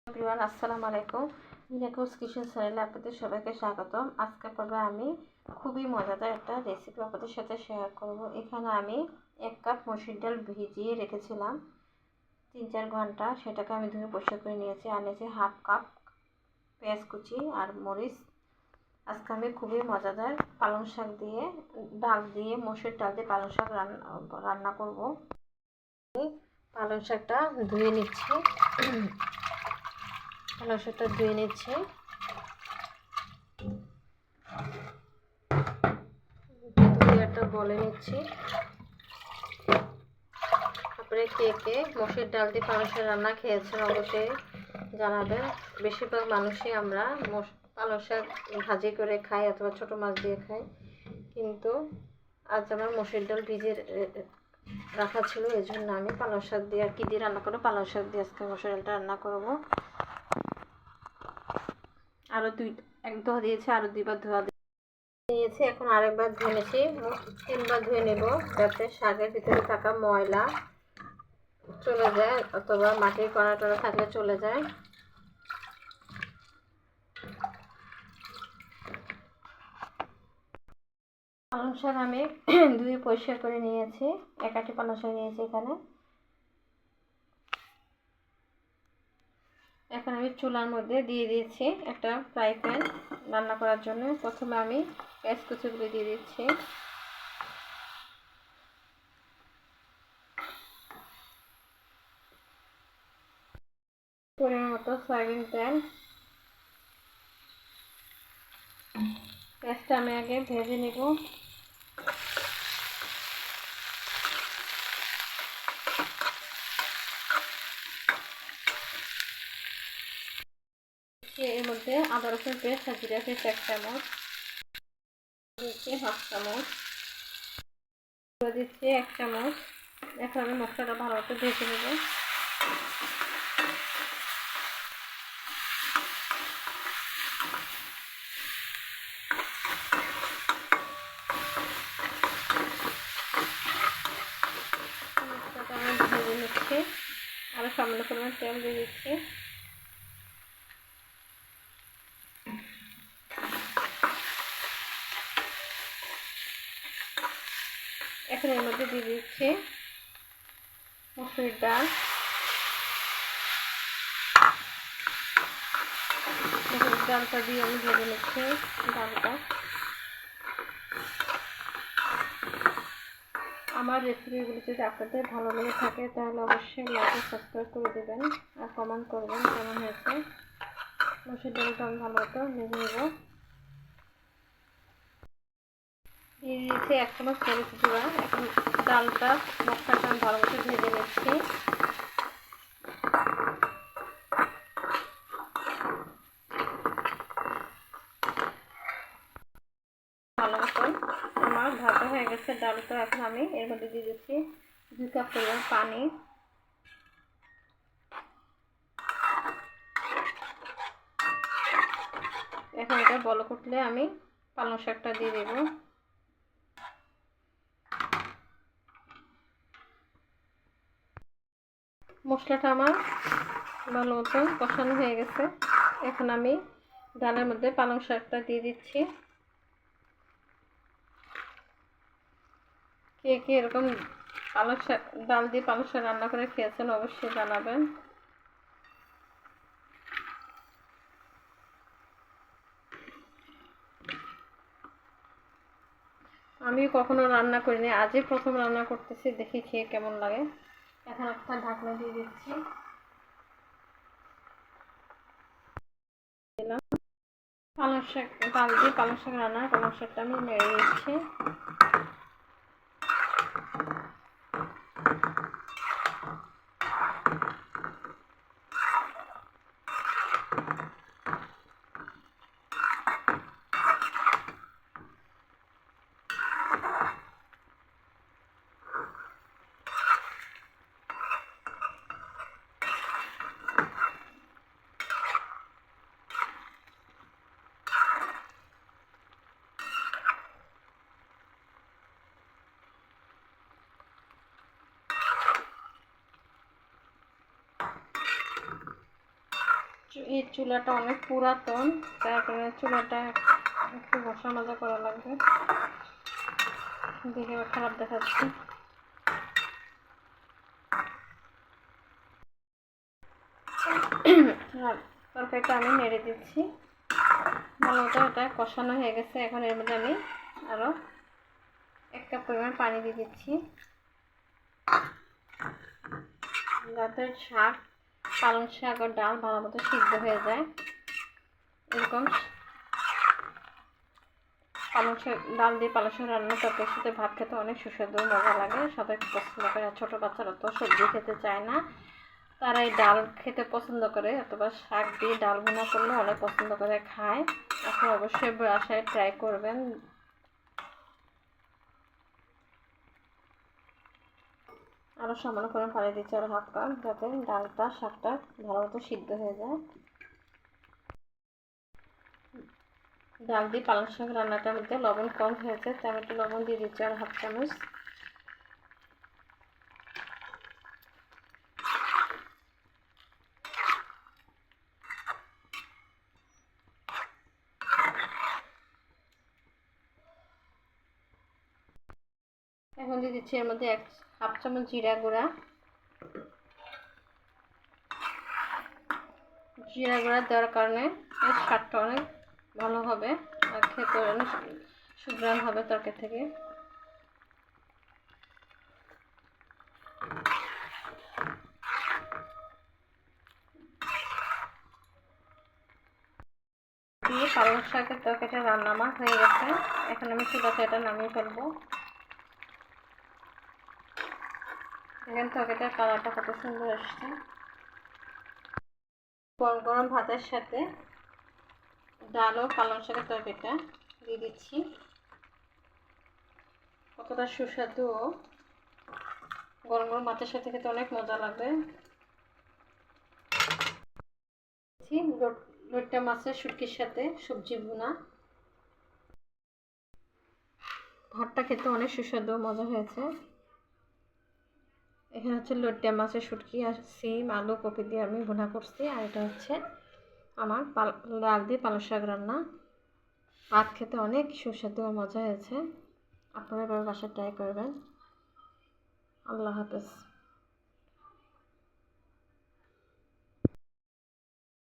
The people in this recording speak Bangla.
এভরিওয়ান, আসসালামু আলাইকুম। মিরাকলস কিচেন চ্যানেলে আপনাদের সবাইকে স্বাগতম। আজকে পর্বে আমি খুবই মজাদার একটা রেসিপি আপনাদের সাথে শেয়ার করব। এখানে আমি 1 কাপ মসুর ডাল ভিজিয়ে রেখেছিলাম 3-4 ঘন্টা। সেটাকে আমি ধুয়ে পরিষ্কার করে নিয়েছি। আর নিয়েছি 1/2 কাপ পেঁয়াজ কুচি আর মরিচ। আজকে আমি খুবই মজাদার পালং শাক দিয়ে ডাল দিয়ে মসুর ডাল দিয়ে পালং শাক রান্না করব। পালং শাকটা ধুয়ে নিচ্ছি। পালং শাকটা ধুয়ে নিচ্ছি। একটা বলে নিচ্ছি। তারপরে কে মসুর ডাল দিয়ে পালং শাক রান্না খেয়েছেন অবশ্যই জানাবেন। বেশিরভাগ মানুষই আমরা পালং শাক ভাজি করে খাই অথবা ছোটো মাছ দিয়ে খাই, কিন্তু আজ আমার মসুর ডাল ভিজে রাখা ছিল, এই জন্য আমি পালং শাক দিয়ে আর কি দিয়ে রান্না করবো, পালং শাক দিয়ে আজকে মসুর ডালটা রান্না করবো। আরও 1 ধোয়া দিয়েছি, আরও 2 বার ধোয়া নিয়েছি। এখন আরেকবার ধুয়ে নিয়েছি, 3 বার ধুয়ে নেব যাতে শাকের ভিতরে থাকা ময়লা চলে যায় অথবা মাটির কণা টনা থাকলে চলে যায়। পালং শাক আমি ধুয়ে পরিষ্কার করে নিয়েছি। 1 আটি পালং শাক নিয়েছি এখানে। এখন আমি চুলার মধ্যে দিয়ে দিয়েছি একটা ফ্রাই প্যান রান্না করার জন্য। প্রথমে আমি পেঁয়াজ কুচিগুলো দিয়ে দিচ্ছি। পরিমাণ মতো সয়াবিন তেল। পেঁয়াজটা আমি আগে ভেজে নেব। এর মধ্যে আদা রসুন পেস্ট আর জিরা পেস্ট 1 চামচ দিচ্ছি, 1/2 চামচ দিচ্ছি, 1 চামচ। এখন আমি মশলাটা ভালো করে ভেজে নেব। মশলাটা আমি ভেজে নিচ্ছি। আরও সামান্য পরিমাণ তেল দিয়ে দিচ্ছি। এখন এর মধ্যে দিয়ে দিচ্ছি মসুর ডাল। ডালটা দিয়ে আমি ভেজে নিচ্ছি। ডালটা আমার রেসিপিগুলো যদি আপনাদের ভালো লেগে থাকে তাহলে অবশ্যই লাইক ও সাবস্ক্রাইব করে দেবেন আর কমেন্ট করবেন কেমন হয়েছে। মসুর ডালটা আমি ভালো মতো ভেজে নেব। দিয়ে দিয়েছি 1 চামচ মরিচ গুঁড়া। এখন ডালটা মশলাটা আমি ভালো মতো ভেজে নিচ্ছি। ভালো মতন আমার ভাজা হয়ে গেছে ডালটা। এখন আমি এর মধ্যে দিয়ে দিচ্ছি 2 কাপ পরিমাণ পানি। এখন এটা বলক উঠলে আমি পালং শাকটা দিয়ে দেব। মশলাটা আমার ভালো মতো কষানো হয়ে গেছে। এখন আমি ডালের মধ্যে পালং শাকটা দিয়ে দিচ্ছি। কে এরকম পালং শাক ডাল দিয়ে পালং শাক রান্না করে খেয়েছেন অবশ্যই জানাবেন। আমি কখনো রান্না করিনি, আজই প্রথম রান্না করতেছি, দেখি খেয়ে কেমন লাগে। এখন একটা ঢাকনা দিয়ে দিচ্ছি। পালং শাক ডাল দিয়ে পালং শাক রান্না পালং শাকটা আমি নেড়ে দিচ্ছি। এই চুলাটা অনেক পুরাতন, তার কারণে চুলাটা একটু ঘষা মাজা করা লাগবে। দেখে খারাপ দেখাচ্ছে। তরকারিটা আমি নেড়ে দিচ্ছি, ভালো মতো এটা কষানো হয়ে গেছে। এখন এর মধ্যে আমি আরও 1 কাপ পরিমাণ পানি দিয়ে দিচ্ছি, যাতে শাক, পালং শাক আর ডাল ভালো মতো সিদ্ধ হয়ে যায়। এরকম পালং শাক, ডাল দিয়ে পালং শাক রান্না তরকারির সাথে ভাত খেতে অনেক সুস্বাদু মজা লাগে, সবাই পছন্দ করে। ছোটো বাচ্চারা তো সবজি খেতে চায় না, তারা এই ডাল খেতে পছন্দ করে, অথবা শাক দিয়ে ডাল ভুনা করলে অনেক পছন্দ করে খায়। আপনি অবশ্যই বাসায় ট্রাই করবেন। আরও সামান্য করে পানি দিচ্ছি, আরও 1/2 কাপ, যাতে ডালটা শাকটা ভালো মতো সিদ্ধ হয়ে যায়। ডাল দিয়ে পালং শাক রান্নাটার মধ্যে লবণ কম হয়েছে, তাই আমি একটু লবণ দিয়ে দিচ্ছি আর 1/2 চামচ। এখন দিয়ে দিচ্ছি এর মধ্যে 1/2 চামচ জিরা গুঁড়া। জিরা গুঁড়া দেওয়ার কারণে এর স্বাদটা অনেক ভালো হবে আর খেতে অনেক সুঘ্রাণ হবে তরকারি থেকে। দিয়ে পালং শাকের তরকারিটা রান্না আমার হয়ে গেছে। এখন আমি চুলাতে এটা নামিয়ে ফেলবো। দেখেন তরকারিটার কালারটা কত সুন্দর আসছে। গরম গরম ভাতের সাথে ডাল ও পালং শাকের তরকারিটা দিয়ে দিচ্ছি। কতটা সুস্বাদু ও গরম গরম ভাতের সাথে খেতে অনেক মজা লাগবে। লইট্টা মাছের শুটকির সাথে সবজি ভুনা, ভাতটা খেতে অনেক সুস্বাদু মজা হয়েছে। এখানে হচ্ছে লইট্টা মাছের শুটকি আর সিম, আলু, কপি দিয়ে আমি ভুনা করছি। আর এটা হচ্ছে আমার ডাল দিয়ে পালং শাক রান্না। ভাত খেতে অনেক সুস্বাদু ও মজা হয়েছে। আপনারা এভাবে বাসায় ট্রাই করবেন। আল্লাহ হাফেজ।